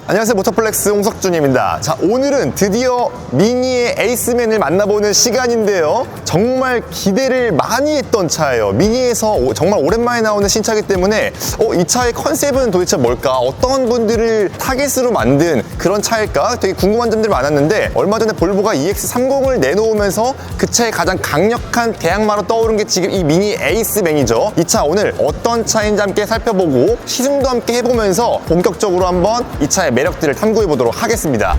안녕하세요, 모터플렉스 홍석준입니다. 자, 오늘은 드디어 미니의 에이스맨을 만나보는 시간인데요. 정말 기대를 많이 했던 차예요. 미니에서 정말 오랜만에 나오는 신차이기 때문에 이 차의 컨셉은 도대체 뭘까? 어떤 분들을 타겟으로 만든 그런 차일까? 되게 궁금한 점들이 많았는데, 얼마 전에 볼보가 EX30을 내놓으면서 그 차의 가장 강력한 대항마로 떠오른 게 지금 이 미니 에이스맨이죠. 이 차 오늘 어떤 차인지 함께 살펴보고 시승도 함께 해보면서 본격적으로 한번 이 차의 매력들을 탐구해 보도록 하겠습니다.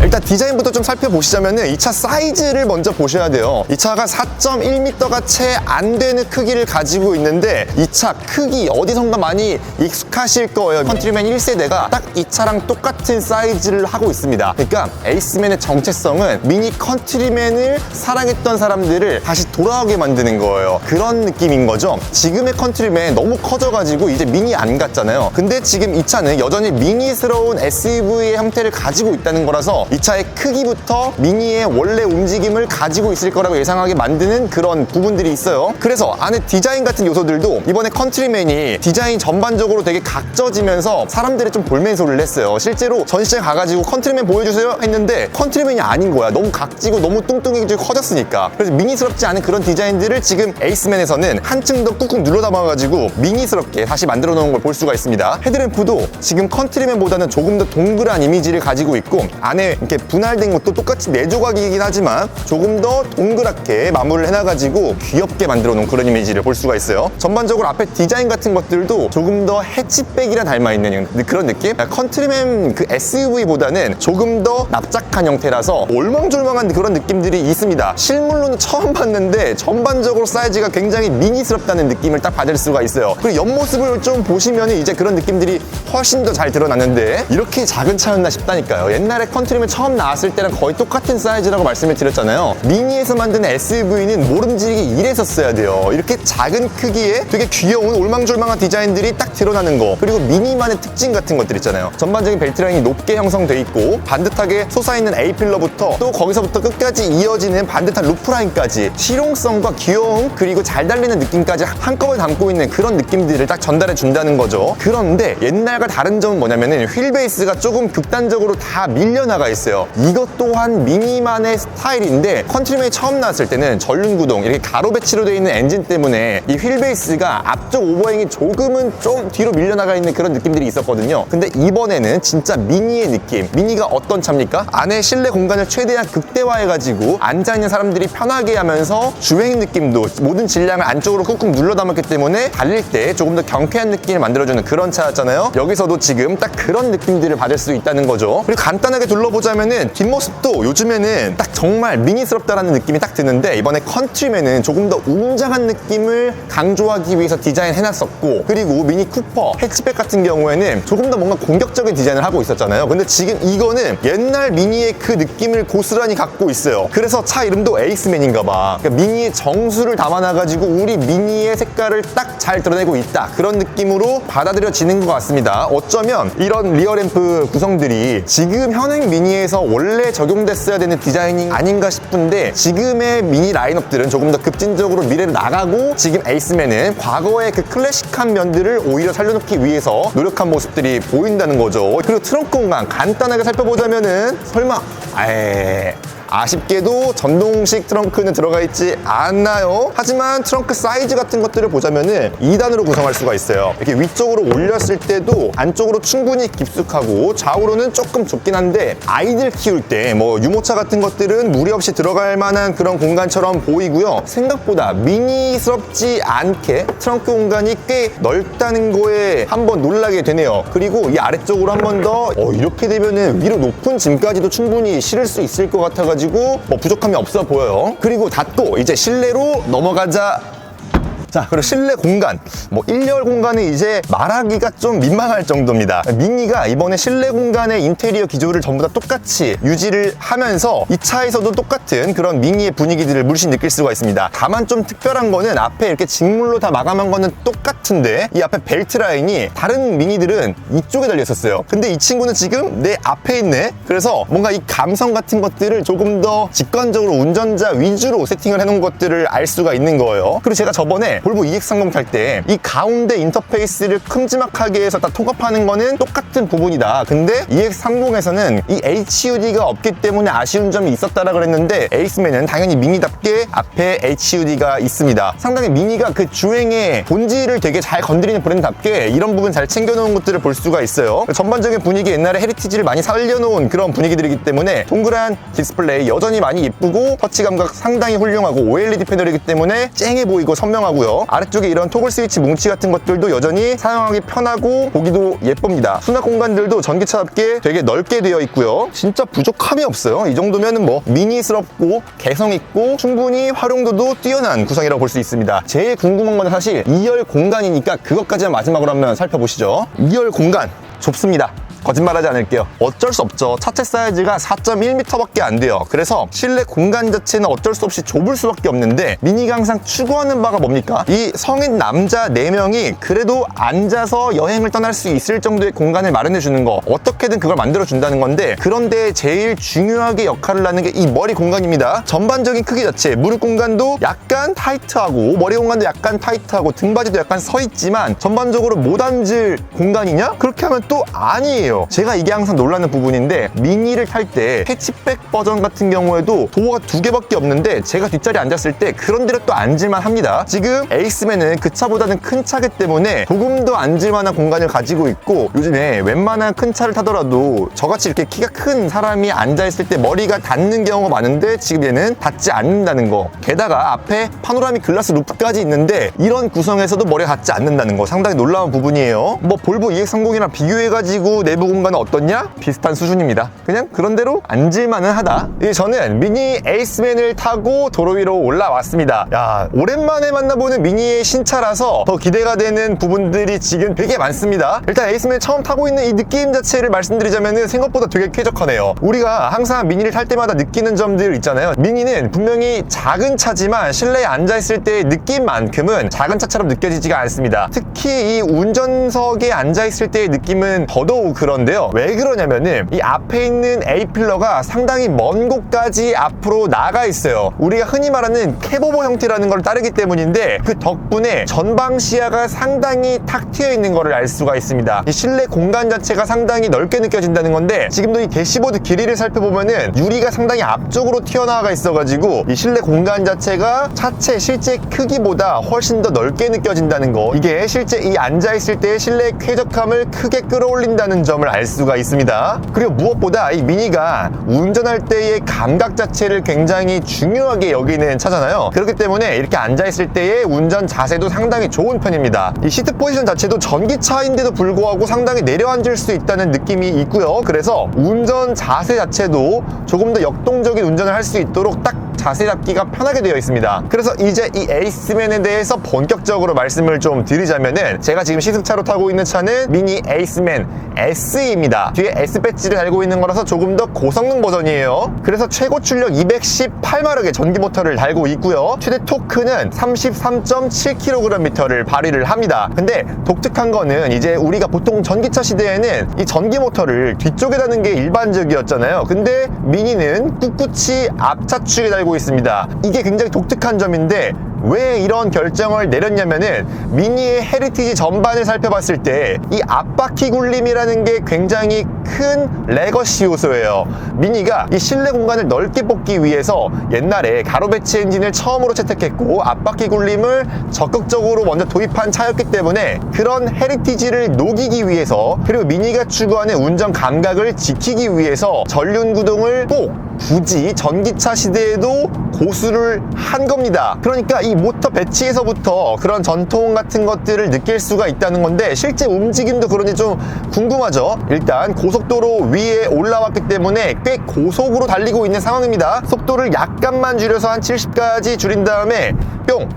일단 디자인부터 좀 살펴보시자면 이 차 사이즈를 먼저 보셔야 돼요. 이 차가 4.1m가 채 안 되는 크기를 가지고 있는데, 이 차 크기 어디선가 많이 익숙하실 거예요. 컨트리맨 1세대가 딱 이 차랑 똑같은 사이즈를 하고 있습니다. 그러니까 에이스맨의 정체성은 미니 컨트리맨을 사랑했던 사람들을 다시 돌아오게 만드는 거예요. 그런 느낌인 거죠. 지금의 컨트리맨 너무 커져가지고 이제 미니 안 같잖아요. 근데 지금 이 차는 여전히 미니스러운 SUV의 형태를 가지고 있다는 거라서 이 차의 크기부터 미니의 원래 움직임을 가지고 있을 거라고 예상하게 만드는 그런 부분들이 있어요. 그래서 안에 디자인 같은 요소들도 이번에 컨트리맨이 디자인 전반적으로 되게 각져지면서 사람들이 좀 볼멘소리를 했어요. 실제로 전시장에 가가지고 컨트리맨 보여주세요 했는데 컨트리맨이 아닌 거야. 너무 각지고 너무 뚱뚱해지고 커졌으니까. 그래서 미니스럽지 않은 그런 디자인들을 지금 에이스맨에서는 한층 더 꾹꾹 눌러 담아가지고 미니스럽게 다시 만들어 놓은 걸 볼 수가 있습니다. 헤드램프도 지금 컨트리맨보다는 조금 더 동그란 이미지를 가지고 있고, 안에 이렇게 분할된 것도 똑같이 4조각이긴 하지만 조금 더 동그랗게 마무리를 해놔가지고 귀엽게 만들어 놓은 그런 이미지를 볼 수가 있어요. 전반적으로 앞에 디자인 같은 것들도 조금 더 해치백이랑 닮아있는 그런 느낌? 컨트리맨 그 SUV보다는 조금 더 납작한 형태라서 올망졸망한 그런 느낌들이 있습니다. 실물로는 처음 봤는데 전반적으로 사이즈가 굉장히 미니스럽다는 느낌을 딱 받을 수가 있어요. 그리고 옆모습을 좀 보시면 이제 그런 느낌들이 훨씬 더 잘 드러나는데, 이렇게 작은 차였나 싶다니까요. 옛날에 컨트리맨 처음 나왔을 때랑 거의 똑같은 사이즈라고 말씀을 드렸잖아요. 미니에서 만드는 SUV는 모름지기 이랬었어야 돼요. 이렇게 작은 크기에 되게 귀여운 올망졸망한 디자인들이 딱 드러나는 거, 그리고 미니만의 특징 같은 것들 있잖아요. 전반적인 벨트 라인이 높게 형성돼 있고 반듯하게 솟아있는 A필러부터 또 거기서부터 끝까지 이어지는 반듯한 루프 라인까지 실용성과 귀여움 그리고 잘 달리는 느낌까지 한꺼번에 담고 있는 그런 느낌들을 딱 전달해 준다는 거죠. 그런데 옛날과 다른 점은 뭐냐면은 휠 베이스가 조금 극단적으로 다 밀려나가 있어요. 이것 또한 미니만의 스타일인데, 컨트리맨이 처음 나왔을 때는 전륜구동 이렇게 가로 배치로 되어 있는 엔진 때문에 이 휠베이스가 앞쪽 오버행이 조금은 좀 뒤로 밀려나가 있는 그런 느낌들이 있었거든요. 근데 이번에는 진짜 미니의 느낌. 미니가 어떤 차입니까? 안에 실내 공간을 최대한 극대화해가지고 앉아있는 사람들이 편하게 하면서 주행 느낌도 모든 질량을 안쪽으로 꾹꾹 눌러 담았기 때문에 달릴 때 조금 더 경쾌한 느낌을 만들어주는 그런 차였잖아요. 여기서도 지금 딱 그런 느낌들을 받을 수 있다는 거죠. 그리고 간단하게 둘러보자면은 뒷모습도 요즘에는 딱 정말 미니스럽다라는 느낌이 딱 드는데, 이번에 컨트리맨은 조금 더 웅장한 느낌을 강조하기 위해서 디자인해놨었고, 그리고 미니 쿠퍼, 해치백 같은 경우에는 조금 더 뭔가 공격적인 디자인을 하고 있었잖아요. 근데 지금 이거는 옛날 미니의 그 느낌을 고스란히 갖고 있어요. 그래서 차 이름도 에이스맨인가봐. 그러니까 미니의 정수를 담아놔가지고 우리 미니의 색깔을 딱 잘 드러내고 있다, 그런 느낌으로 받아들여지는 것 같습니다. 어쩌면 이런 리어램프 구성들이 지금 현행 미니에서 원래 적용됐어야 되는 디자이닝 아닌가 싶은데, 지금의 미니 라인업들은 조금 더 급진적으로 미래로 나가고, 지금 에이스맨은 과거의 그 클래식한 면들을 오히려 살려놓기 위해서 노력한 모습들이 보인다는 거죠. 그리고 트렁크 공간 간단하게 살펴보자면은 설마 아쉽게도 전동식 트렁크는 들어가 있지 않나요? 하지만 트렁크 사이즈 같은 것들을 보자면은 2단으로 구성할 수가 있어요. 이렇게 위쪽으로 올렸을 때도 안쪽으로 충분히 깊숙하고, 좌우로는 조금 좁긴 한데 아이들 키울 때 뭐 유모차 같은 것들은 무리 없이 들어갈 만한 그런 공간처럼 보이고요. 생각보다 미니스럽지 않게 트렁크 공간이 꽤 넓다는 거에 한번 놀라게 되네요. 그리고 이 아래쪽으로 한 번 더 이렇게 되면은 위로 높은 짐까지도 충분히 실을 수 있을 것 같아가지고 뭐 부족함이 없어 보여요. 그리고 닫고 이제 실내로 넘어가자. 자, 그리고 실내 공간, 뭐 1열 공간은 이제 말하기가 좀 민망할 정도입니다. 미니가 이번에 실내 공간의 인테리어 기조를 전부 다 똑같이 유지를 하면서 이 차에서도 똑같은 그런 미니의 분위기들을 물씬 느낄 수가 있습니다. 다만 좀 특별한 거는 앞에 이렇게 직물로 다 마감한 거는 똑같은데, 이 앞에 벨트 라인이 다른 미니들은 이쪽에 달려 있었어요. 근데 이 친구는 지금 내 앞에 있네. 그래서 뭔가 이 감성 같은 것들을 조금 더 직관적으로 운전자 위주로 세팅을 해놓은 것들을 알 수가 있는 거예요. 그리고 제가 저번에 볼보 EX30 탈 때 이 가운데 인터페이스를 큼지막하게 해서 다 통합하는 거는 똑같은 부분이다. 근데 EX30에서는 이 HUD가 없기 때문에 아쉬운 점이 있었다라 그랬는데 에이스맨은 당연히 미니답게 앞에 HUD가 있습니다. 상당히 미니가 그 주행의 본질을 되게 잘 건드리는 브랜드답게 이런 부분 잘 챙겨놓은 것들을 볼 수가 있어요. 전반적인 분위기 옛날에 헤리티지를 많이 살려놓은 그런 분위기들이기 때문에 동그란 디스플레이 여전히 많이 예쁘고 터치 감각 상당히 훌륭하고 OLED 패널이기 때문에 쨍해 보이고 선명하고요. 아래쪽에 이런 토글 스위치 뭉치 같은 것들도 여전히 사용하기 편하고 보기도 예쁩니다. 수납 공간들도 전기차답게 되게 넓게 되어 있고요. 진짜 부족함이 없어요. 이 정도면은 뭐 미니스럽고 개성 있고 충분히 활용도도 뛰어난 구성이라고 볼 수 있습니다. 제일 궁금한 건 사실 2열 공간이니까 그것까지만 마지막으로 한번 살펴보시죠. 2열 공간 좁습니다. 거짓말하지 않을게요. 어쩔 수 없죠. 차체 사이즈가 4.1m밖에 안 돼요. 그래서 실내 공간 자체는 어쩔 수 없이 좁을 수밖에 없는데 미니가 항상 추구하는 바가 뭡니까? 이 성인 남자 4명이 그래도 앉아서 여행을 떠날 수 있을 정도의 공간을 마련해 주는 거, 어떻게든 그걸 만들어 준다는 건데, 그런데 제일 중요하게 역할을 하는 게 이 머리 공간입니다. 전반적인 크기 자체, 무릎 공간도 약간 타이트하고 머리 공간도 약간 타이트하고 등받이도 약간 서 있지만 전반적으로 못 앉을 공간이냐? 그렇게 하면 또 아니에요. 제가 이게 항상 놀라는 부분인데, 미니를 탈 때 패치백 버전 같은 경우에도 도어가 2개밖에 없는데 제가 뒷자리에 앉았을 때 그런 데로 또 앉을만 합니다. 지금 에이스맨은 그 차보다는 큰 차기 때문에 조금 더 앉을 만한 공간을 가지고 있고, 요즘에 웬만한 큰 차를 타더라도 저같이 이렇게 키가 큰 사람이 앉아있을 때 머리가 닿는 경우가 많은데 지금 얘는 닿지 않는다는 거. 게다가 앞에 파노라믹 글라스 루프까지 있는데 이런 구성에서도 머리가 닿지 않는다는 거, 상당히 놀라운 부분이에요. 뭐 볼보 EX30이랑 비교해가지고 내부 공간은 어떻냐? 비슷한 수준입니다. 그냥 그런 대로 앉을만은 하다. 저는 미니 에이스맨을 타고 도로 위로 올라왔습니다. 야, 오랜만에 만나보는 미니의 신차라서 더 기대가 되는 부분들이 지금 되게 많습니다. 일단 에이스맨 처음 타고 있는 이 느낌 자체를 말씀드리자면 생각보다 되게 쾌적하네요. 우리가 항상 미니를 탈 때마다 느끼는 점들 있잖아요. 미니는 분명히 작은 차지만 실내에 앉아있을 때의 느낌만큼은 작은 차처럼 느껴지지가 않습니다. 특히 이 운전석에 앉아있을 때의 느낌은 더더욱 그런데요. 왜 그러냐면은 이 앞에 있는 A필러가 상당히 먼 곳까지 앞으로 나가 있어요. 우리가 흔히 말하는 캐보버 형태라는 걸 따르기 때문인데, 그 덕분에 전방 시야가 상당히 탁 트여 있는 것을 알 수가 있습니다. 이 실내 공간 자체가 상당히 넓게 느껴진다는 건데, 지금도 이 대시보드 길이를 살펴보면은 유리가 상당히 앞쪽으로 튀어나와 있어가지고 이 실내 공간 자체가 차체 실제 크기보다 훨씬 더 넓게 느껴진다는 거, 이게 실제 이 앉아있을 때의 실내 쾌적함을 크게 끌어올린다는 점을 알 수가 있습니다. 그리고 무엇보다 이 미니가 운전할 때의 감각 자체를 굉장히 중요하게 여기는 차잖아요. 그렇기 때문에 이렇게 앉아있을 때의 운전 자세도 상당히 좋은 편입니다. 이 시트 포지션 자체도 전기차인데도 불구하고 상당히 내려앉을 수 있다는 느낌이 있고요. 그래서 운전 자세 자체도 조금 더 역동적인 운전을 할 수 있도록 딱 자세 잡기가 편하게 되어 있습니다. 그래서 이제 이 에이스맨에 대해서 본격적으로 말씀을 좀 드리자면은, 제가 지금 시승차로 타고 있는 차는 미니 에이스맨 SE입니다. 뒤에 S 배지를 달고 있는 거라서 조금 더 고성능 버전이에요. 그래서 최고 출력 218마력의 전기 모터를 달고 있고요. 최대 토크는 33.7kgm를 발휘를 합니다. 근데 독특한 거는, 이제 우리가 보통 전기차 시대에는 이 전기 모터를 뒤쪽에 다는 게 일반적이었잖아요. 근데 미니는 꿋꿋이 앞차축에 달고 있습니다. 이게 굉장히 독특한 점인데, 왜 이런 결정을 내렸냐면은, 미니의 헤리티지 전반을 살펴봤을 때 이 앞바퀴 굴림이라는 게 굉장히 큰 레거시 요소예요. 미니가 이 실내 공간을 넓게 뽑기 위해서 옛날에 가로 배치 엔진을 처음으로 채택했고 앞바퀴 굴림을 적극적으로 먼저 도입한 차였기 때문에, 그런 헤리티지를 녹이기 위해서, 그리고 미니가 추구하는 운전 감각을 지키기 위해서 전륜 구동을 꼭 굳이 전기차 시대에도 고수를 한 겁니다. 그러니까 이 모터 배치에서부터 그런 전통 같은 것들을 느낄 수가 있다는 건데, 실제 움직임도 그런지 좀 궁금하죠. 일단 고속도로 위에 올라왔기 때문에 꽤 고속으로 달리고 있는 상황입니다. 속도를 약간만 줄여서 한 70까지 줄인 다음에 뿅!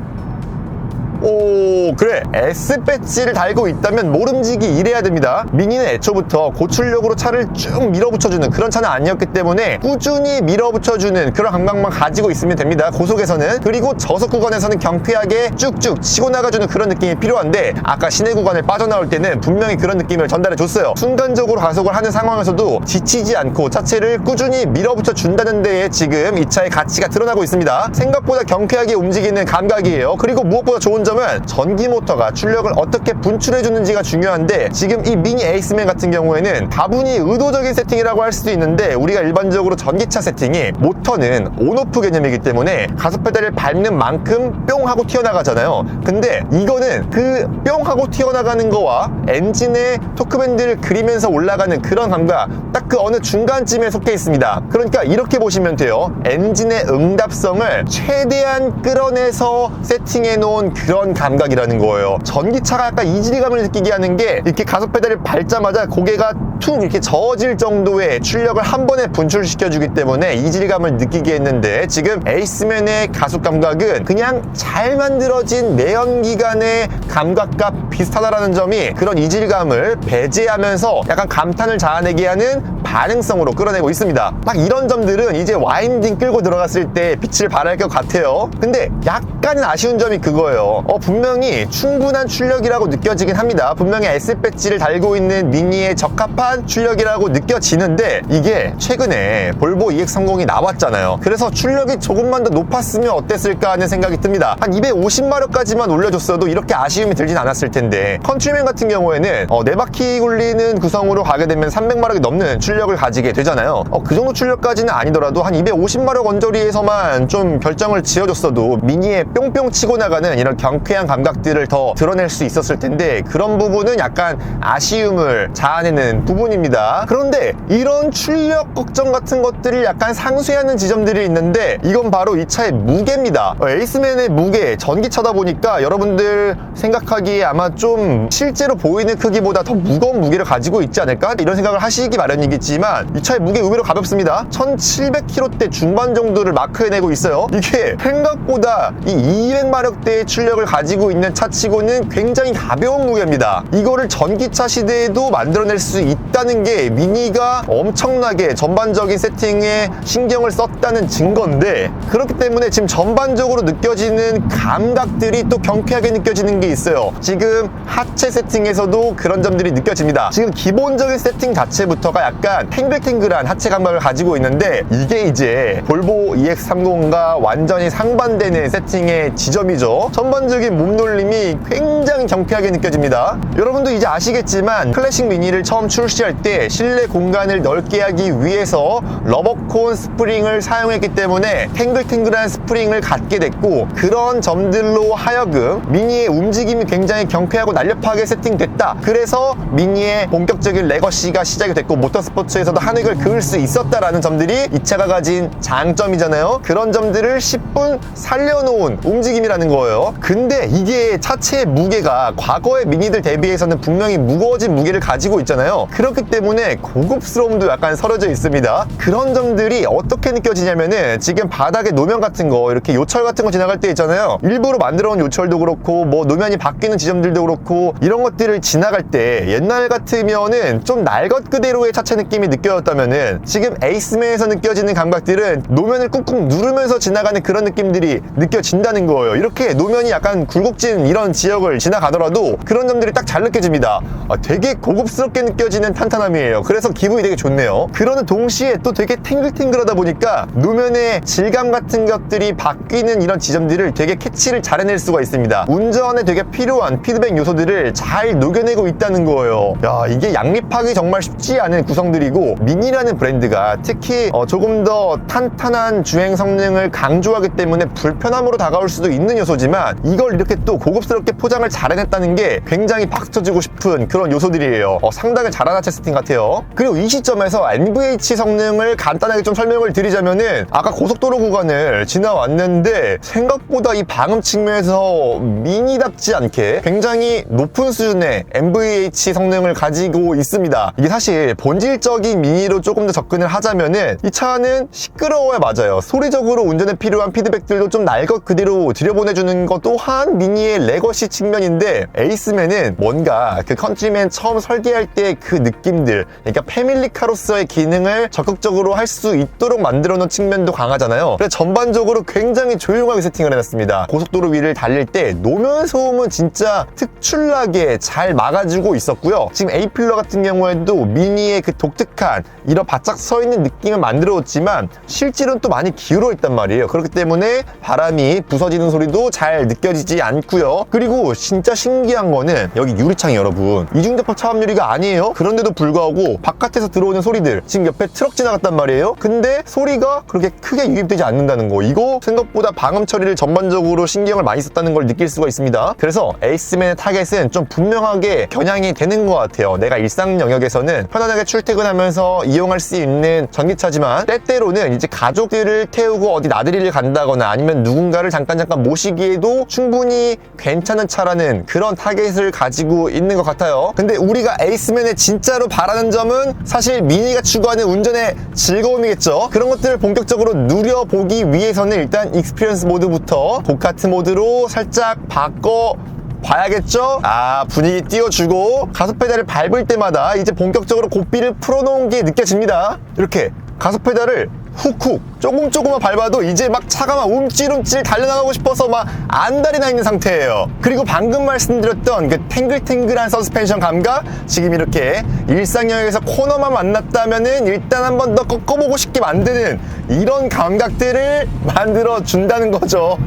오, 그래, S 배지를 달고 있다면 모름지기 이래야 됩니다. 미니는 애초부터 고출력으로 차를 쭉 밀어붙여주는 그런 차는 아니었기 때문에 꾸준히 밀어붙여주는 그런 감각만 가지고 있으면 됩니다, 고속에서는. 그리고 저속 구간에서는 경쾌하게 쭉쭉 치고 나가주는 그런 느낌이 필요한데, 아까 시내 구간을 빠져나올 때는 분명히 그런 느낌을 전달해줬어요. 순간적으로 가속을 하는 상황에서도 지치지 않고 차체를 꾸준히 밀어붙여준다는 데에 지금 이 차의 가치가 드러나고 있습니다. 생각보다 경쾌하게 움직이는 감각이에요. 그리고 무엇보다 좋은 점은 전기 모터가 출력을 어떻게 분출해 주는지가 중요한데, 지금 이 미니 에이스맨 같은 경우에는 다분히 의도적인 세팅이라고 할 수도 있는데, 우리가 일반적으로 전기차 세팅이 모터는 온오프 개념이기 때문에 가속 페달을 밟는 만큼 뿅 하고 튀어나가잖아요. 근데 이거는 그 뿅 하고 튀어나가는 거와 엔진의 토크밴드를 그리면서 올라가는 그런 감각, 딱 그 어느 중간쯤에 속해 있습니다. 그러니까 이렇게 보시면 돼요. 엔진의 응답성을 최대한 끌어내서 세팅해 놓은 그런 감각이라는 거예요. 전기차가 약간 이질감을 느끼게 하는 게, 이렇게 가속 페달을 밟자마자 고개가 툭 이렇게 저어질 정도의 출력을 한 번에 분출시켜 주기 때문에 이질감을 느끼게 했는데, 지금 에이스맨의 가속 감각은 그냥 잘 만들어진 내연기관의 감각과 비슷하다라는 점이 그런 이질감을 배제하면서 약간 감탄을 자아내게 하는 반응성으로 끌어내고 있습니다. 딱 이런 점들은 이제 와인딩 끌고 들어갔을 때 빛을 발할 것 같아요. 근데 약간 아쉬운 점이 그거예요. 분명히 충분한 출력이라고 느껴지긴 합니다. 분명히 S 배지를 달고 있는 미니에 적합한 출력이라고 느껴지는데, 이게 최근에 볼보 EX30이 나왔잖아요. 그래서 출력이 조금만 더 높았으면 어땠을까 하는 생각이 듭니다. 한 250마력까지만 올려줬어도 이렇게 아쉬움이 들진 않았을 텐데, 컨트리맨 같은 경우에는 4바퀴 굴리는 구성으로 가게 되면 300마력이 넘는 출력을 가지게 되잖아요. 그 정도 출력까지는 아니더라도 한 250마력 언저리에서만 좀 결정을 지어줬어도 미니에 뿅뿅 치고 나가는 이런 경쾌한 감각들을 더 드러낼 수 있었을 텐데, 그런 부분은 약간 아쉬움을 자아내는 부분입니다. 그런데 이런 출력 걱정 같은 것들을 약간 상쇄하는 지점들이 있는데, 이건 바로 이 차의 무게입니다. 에이스맨의 무게, 전기차다 보니까 여러분들 생각하기에 아마 좀 실제로 보이는 크기보다 더 무거운 무게를 가지고 있지 않을까? 이런 생각을 하시기 마련이겠지만, 이 차의 무게 의외로 가볍습니다. 1700kg대 중반 정도를 마크해내고 있어요. 이게 생각보다 이 200마력대의 출력을 가지고 있는 차치고는 굉장히 가벼운 무게입니다. 이거를 전기차 시대에도 만들어낼 수 있다는 게 미니가 엄청나게 전반적인 세팅에 신경을 썼다는 증거인데, 그렇기 때문에 지금 전반적으로 느껴지는 감각들이 또 경쾌하게 느껴지는 게 있어요. 지금 하체 세팅에서도 그런 점들이 느껴집니다. 지금 기본적인 세팅 자체부터가 약간 탱글탱글한 하체 감각을 가지고 있는데, 이게 이제 볼보 EX30과 완전히 상반되는 세팅의 지점이죠. 전반적인 몸놀림이 굉장히 경쾌하게 느껴집니다. 여러분도 이제 아시겠지만, 클래식 미니를 처음 출시할 때 실내 공간을 넓게 하기 위해서 러버콘 스프링을 사용했기 때문에 탱글탱글한 스프링을 갖게 됐고, 그런 점들로 하여금 미니의 움직임이 굉장히 경쾌하고 날렵하게 세팅됐다. 그래서 미니의 본격적인 레거시가 시작이 됐고, 모터스포츠에서도 한 획을 그을 수 있었다라는 점들이 이 차가 가진 장점이잖아요. 그런 점들을 10분 살려놓은 움직임이라는 거예요. 근데 이게 차체의 무게가 과거의 미니들 대비해서는 분명히 무거워진 무게를 가지고 있잖아요. 그렇기 때문에 고급스러움도 약간 서려져 있습니다. 그런 점들이 어떻게 느껴지냐면은, 지금 바닥에 노면 같은 거, 이렇게 요철 같은 거 지나갈 때 있잖아요. 일부러 만들어 온 요철도 그렇고, 뭐 노면이 바뀌는 지점들도 그렇고, 이런 것들을 지나갈 때 옛날 같으면은 좀 날 것 그대로의 차체 느낌이 느껴졌다면은, 지금 에이스맨에서 느껴지는 감각들은 노면을 꾹꾹 누르면서 지나가는 그런 느낌들이 느껴진다는 거예요. 이렇게 노면이 약간 굴곡진 이런 지역을 지나가더라도 그런 점들이 딱 잘 느껴집니다. 되게 고급스럽게 느껴지는 탄탄함이에요. 그래서 기분이 되게 좋네요. 그러는 동시에 또 되게 탱글탱글하다 보니까 노면의 질감 같은 것들이 바뀌는 이런 지점들을 되게 캐치를 잘 해낼 수가 있습니다. 운전에 되게 필요한 피드백 요소들을 잘 녹여내고 있다는 거예요. 야, 이게 양립하기 정말 쉽지 않은 구성들이고, 미니라는 브랜드가 특히 조금 더 탄탄한 주행 성능을 강조하기 때문에 불편함으로 다가올 수도 있는 요소지만, 이걸 이렇게 또 고급스럽게 포장을 잘 해냈다는 게 굉장히 박수 쳐주고 싶은 그런 요소들이에요. 상당히 잘한 하체 세팅 같아요. 그리고 이 시점에서 NVH 성능을 간단하게 좀 설명을 드리자면은, 아까 고속도로 구간을 지나왔는데 생각보다 이 방음 측면에서 미니답지 않게 굉장히 높은 수준의 NVH 성능을 가지고 있습니다. 이게 사실 본질적인 미니로 조금 더 접근을 하자면은, 이 차는 시끄러워야 맞아요. 소리적으로 운전에 필요한 피드백들도 좀 날 것 그대로 들여보내주는 것 또한 미니의 레거시 측면인데, 에이스맨은 뭔가 그 컨트리맨 처음 설계할 때 그 느낌들, 그러니까 패밀리카로서의 기능을 적극적으로 할 수 있도록 만들어 놓은 측면도 강하잖아요. 그래서 전반적으로 굉장히 조용하게 세팅을 해놨습니다. 고속도로 위를 달릴 때 노면 소음은 진짜 특출나게 잘 막아주고 있었고요. 지금 A필러 같은 경우에도 미니의 그 독특한 이런 바짝 서 있는 느낌을 만들어줬지만 실질은 또 많이 기울어 있단 말이에요. 그렇기 때문에 바람이 부서지는 소리도 잘 느껴지지 않고요. 그리고 진짜 신기한 거는 여기 유리창이 여러분 이중접합 차압 유리가 아니에요. 그런데도 불구하고 바깥에서 들어오는 소리들, 지금 옆에 트럭 지나갔단 말이에요. 근데 소리가 그렇게 크게 유입되지 않는다는 거, 이거 생각보다 방음 처리를 전반적으로 신경을 많이 썼다는 걸 느낄 수가 있습니다. 그래서 에이스맨의 타겟은 좀 분명하게 겨냥이 되는 것 같아요. 내가 일상 영역에서는 편안하게 출퇴근하면서 이용할 수 있는 전기차지만 때때로는 이제 가족들을 태우고 어디 나들이를 간다거나 아니면 누군가를 잠깐 모시기에도 충분히 괜찮은 차라는 그런 타겟을 가지고 있는 것 같아요. 근데 우리가 에이스맨에 진짜로 바라는 점은 사실 미니가 추구하는 운전의 즐거움이겠죠. 그런 것들을 본격적으로 누려보기 위해서는 일단 익스피리언스 모드부터 고카트 모드로 살짝 바꿔 봐야겠죠? 분위기 띄워주고 가속 페달을 밟을 때마다 이제 본격적으로 고삐를 풀어놓은 게 느껴집니다. 이렇게 가속 페달을 훅훅 조금만 밟아도 이제 막 차가 막 움찔움찔 달려나가고 싶어서 막 안달이 나 있는 상태예요. 그리고 방금 말씀드렸던 그 탱글탱글한 서스펜션 감각, 지금 이렇게 일상 영역에서 코너만 만났다면은 일단 한 번 더 꺾어보고 싶게 만드는 이런 감각들을 만들어 준다는 거죠.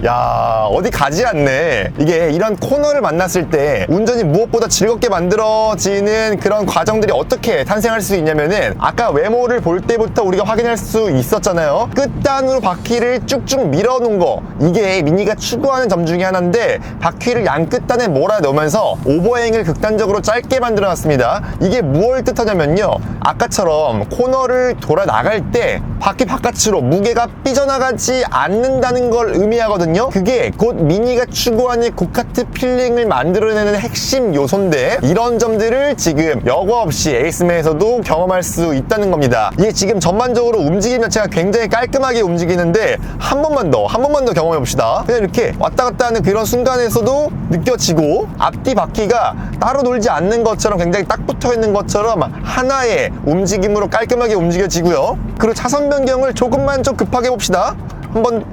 야, 어디 가지 않네. 이게 이런 코너를 만났을 때 운전이 무엇보다 즐겁게 만들어지는 그런 과정들이 어떻게 탄생할 수 있냐면은 아까 외모를 볼 때부터 우리가 확인할 수 있었잖아요. 끝단으로 바퀴를 쭉쭉 밀어놓은 거, 이게 미니가 추구하는 점 중에 하나인데 바퀴를 양 끝단에 몰아넣으면서 오버행을 극단적으로 짧게 만들어놨습니다. 이게 무엇을 뜻하냐면요, 아까처럼 코너를 돌아 나갈 때 바퀴 바깥으로 무게가 삐져나가지 않는다는 걸 의미하거든요. 그게 곧 미니가 추구하는 고카트 필링을 만들어내는 핵심 요소인데, 이런 점들을 지금 여과 없이 에이스맨에서도 경험할 수 있다는 겁니다. 이게 지금 전반적으로 움직임 자체가 굉장히 깔끔하게 움직이는데 한 번만 더 경험해 봅시다. 그냥 이렇게 왔다 갔다 하는 그런 순간에서도 느껴지고, 앞뒤 바퀴가 따로 놀지 않는 것처럼 굉장히 딱 붙어 있는 것처럼 하나의 움직임으로 깔끔하게 움직여지고요. 그리고 차선 변경을 조금만 좀 급하게 봅시다. 한번,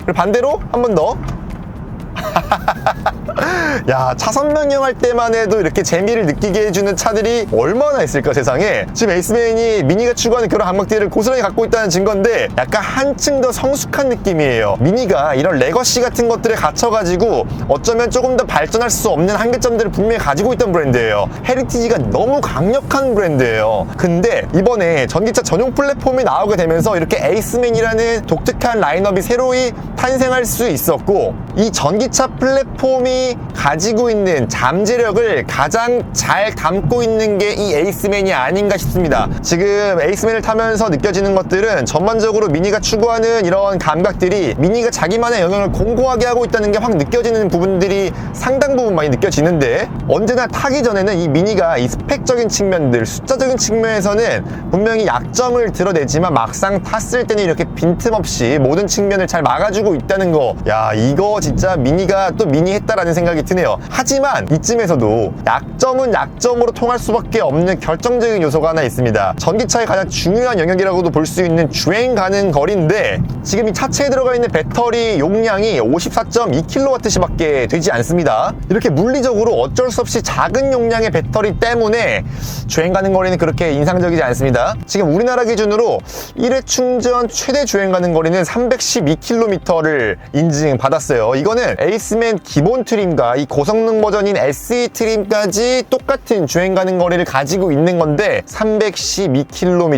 그리고 반대로 한 번 더. 야, 차선 변경할 때만 해도 이렇게 재미를 느끼게 해주는 차들이 얼마나 있을까 세상에. 지금 에이스맨이 미니가 추구하는 그런 감각들을 고스란히 갖고 있다는 증거인데, 약간 한층 더 성숙한 느낌이에요. 미니가 이런 레거시 같은 것들에 갇혀가지고 어쩌면 조금 더 발전할 수 없는 한계점들을 분명히 가지고 있던 브랜드예요. 헤리티지가 너무 강력한 브랜드예요. 근데 이번에 전기차 전용 플랫폼이 나오게 되면서 이렇게 에이스맨이라는 독특한 라인업이 새로이 탄생할 수 있었고, 이 전기차 플랫폼이 가지고 있는 잠재력을 가장 잘 담고 있는 게 이 에이스맨이 아닌가 싶습니다. 지금 에이스맨을 타면서 느껴지는 것들은 전반적으로 미니가 추구하는 이런 감각들이 미니가 자기만의 영역을 공고하게 하고 있다는 게 확 느껴지는 부분들이 상당 부분 많이 느껴지는데, 언제나 타기 전에는 이 미니가 이 스펙적인 측면들, 숫자적인 측면에서는 분명히 약점을 드러내지만 막상 탔을 때는 이렇게 빈틈없이 모든 측면을 잘 막아주고 있다는 거, 야, 이거 진짜 미니가 또 미니했다라는 생각이 드네요. 하지만 이쯤에서도 약점은 약점으로 통할 수밖에 없는 결정적인 요소가 하나 있습니다. 전기차의 가장 중요한 영역이라고도 볼 수 있는 주행 가능 거리인데, 지금 이 차체에 들어가 있는 배터리 용량이 54.2kWh밖에 되지 않습니다. 이렇게 물리적으로 어쩔 수 없이 작은 용량의 배터리 때문에 주행 가능 거리는 그렇게 인상적이지 않습니다. 지금 우리나라 기준으로 1회 충전 최대 주행 가능 거리는 312km를 인증받았어요. 이거는 에이스맨 기본 트림과 이 고성능 버전인 SE 트림까지 똑같은 주행 가능 거리를 가지고 있는 건데 312km.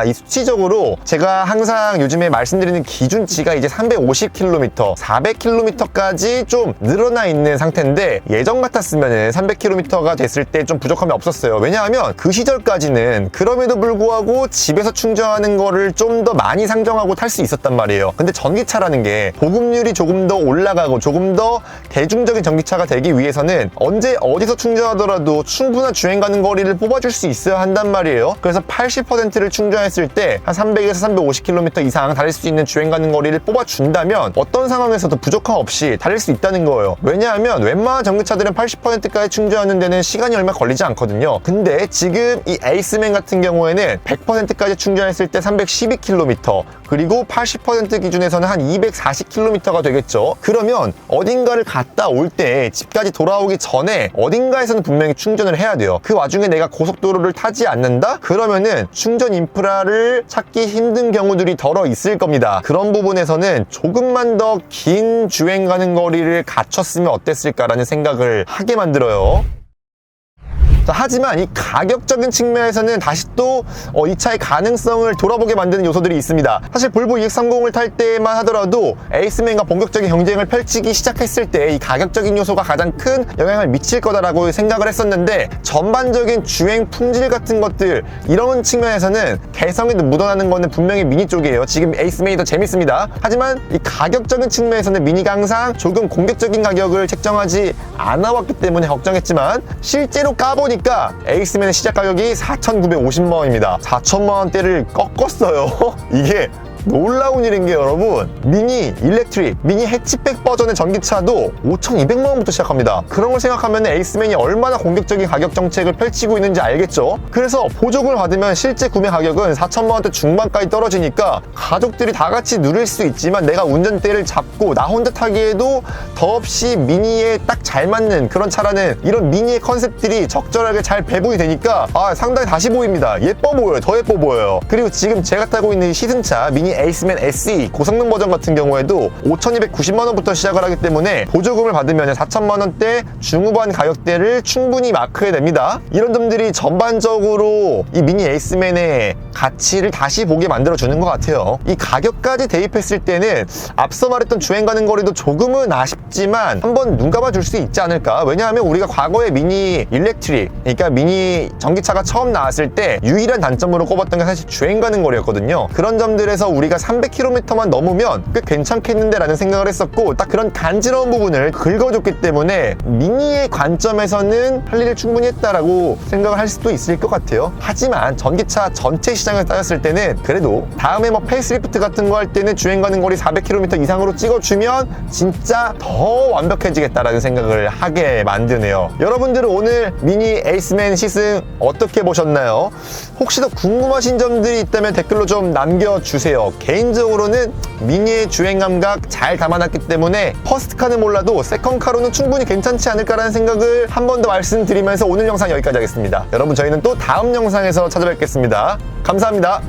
이 수치적으로 제가 항상 요즘에 말씀드리는 기준치가 이제 350km, 400km까지 좀 늘어나 있는 상태인데, 예전 같았으면 300km가 됐을 때 좀 부족함이 없었어요. 왜냐하면 그 시절까지는 그럼에도 불구하고 집에서 충전하는 거를 좀 더 많이 상정하고 탈 수 있었단 말이에요. 근데 전기차라는 게 보급률이 조금 더 올라가고 조금 더 대중적인 전기차가 되기 위해서는 언제 어디서 충전하더라도 충분한 주행 가능 거리를 뽑아줄 수 있어야 한단 말이에요. 그래서 80%를 충전했을 때 한 300에서 350km 이상 달릴 수 있는 주행 가능 거리를 뽑아준다면 어떤 상황에서도 부족함 없이 달릴 수 있다는 거예요. 왜냐하면 웬만한 전기차들은 80%까지 충전하는 데는 시간이 얼마 걸리지 않거든요. 근데 지금 이 에이스맨 같은 경우에는 100%까지 충전했을 때 312km, 그리고 80% 기준에서는 한 240km가 되겠죠. 그러면 어딘가를 갔다 올 때 집까지 돌아오기 전에 어딘가에서는 분명히 충전을 해야 돼요. 그 와중에 내가 고속도로를 타지 않는다? 그러면은 충전 인프라를 찾기 힘든 경우들이 덜어 있을 겁니다. 그런 부분에서는 조금만 더 긴 주행 가는 거리를 갖췄으면 어땠을까라는 생각을 하게 만들어요. 하지만 이 가격적인 측면에서는 다시 또 이 차의 가능성을 돌아보게 만드는 요소들이 있습니다. 사실 볼보 EX30을 탈 때만 하더라도 에이스맨과 본격적인 경쟁을 펼치기 시작했을 때 이 가격적인 요소가 가장 큰 영향을 미칠 거다라고 생각을 했었는데, 전반적인 주행 품질 같은 것들, 이런 측면에서는 개성이 묻어나는 거는 분명히 미니 쪽이에요. 지금 에이스맨이 더 재밌습니다. 하지만 이 가격적인 측면에서는 미니가 항상 조금 공격적인 가격을 책정하지 않아 왔기 때문에 걱정했지만, 실제로 까보니까 에이스맨의 시작 가격이 4,950만 원입니다. 4천만 원대를 꺾었어요. 이게 놀라운 일인 게, 여러분, 미니 일렉트릭, 미니 해치백 버전의 전기차도 5,200만 원부터 시작합니다. 그런 걸 생각하면 에이스맨이 얼마나 공격적인 가격 정책을 펼치고 있는지 알겠죠? 그래서 보조금을 받으면 실제 구매 가격은 4천만 원대 중반까지 떨어지니까 가족들이 다 같이 누릴 수 있지만 내가 운전대를 잡고 나 혼자 타기에도 더없이 미니에 딱 잘 맞는 그런 차라는 이런 미니의 컨셉들이 적절하게 잘 배분이 되니까 상당히 다시 보입니다. 예뻐 보여요. 더 예뻐 보여요. 그리고 지금 제가 타고 있는 이 시승차 미니 에이스맨 SE 고성능 버전 같은 경우에도 5,290만 원부터 시작을 하기 때문에 보조금을 받으면 4천만 원대 중후반 가격대를 충분히 마크해냅니다. 이런 점들이 전반적으로 이 미니 에이스맨의 가치를 다시 보게 만들어주는 것 같아요. 이 가격까지 대입했을 때는 앞서 말했던 주행 가능 거리도 조금은 아쉽지만 한번 눈 감아줄 수 있지 않을까. 왜냐하면 우리가 과거에 미니 일렉트릭, 그러니까 미니 전기차가 처음 나왔을 때 유일한 단점으로 꼽았던 게 사실 주행 가능 거리였거든요. 그런 점들에서 우리가 300km만 넘으면 꽤 괜찮겠는데 라는 생각을 했었고, 딱 그런 간지러운 부분을 긁어줬기 때문에 미니의 관점에서는 할 일을 충분히 했다라고 생각을 할 수도 있을 것 같아요. 하지만 전기차 전체 시장을 따졌을 때는 그래도 다음에 뭐 페이스리프트 같은 거 할 때는 주행 가능 거리 400km 이상으로 찍어주면 진짜 더 완벽해지겠다라는 생각을 하게 만드네요. 여러분들은 오늘 미니 에이스맨 시승 어떻게 보셨나요? 혹시 더 궁금하신 점들이 있다면 댓글로 좀 남겨주세요. 개인적으로는 미니의 주행 감각 잘 담아놨기 때문에 퍼스트카는 몰라도 세컨카로는 충분히 괜찮지 않을까라는 생각을 한 번 더 말씀드리면서 오늘 영상 여기까지 하겠습니다. 여러분, 저희는 또 다음 영상에서 찾아뵙겠습니다. 감사합니다.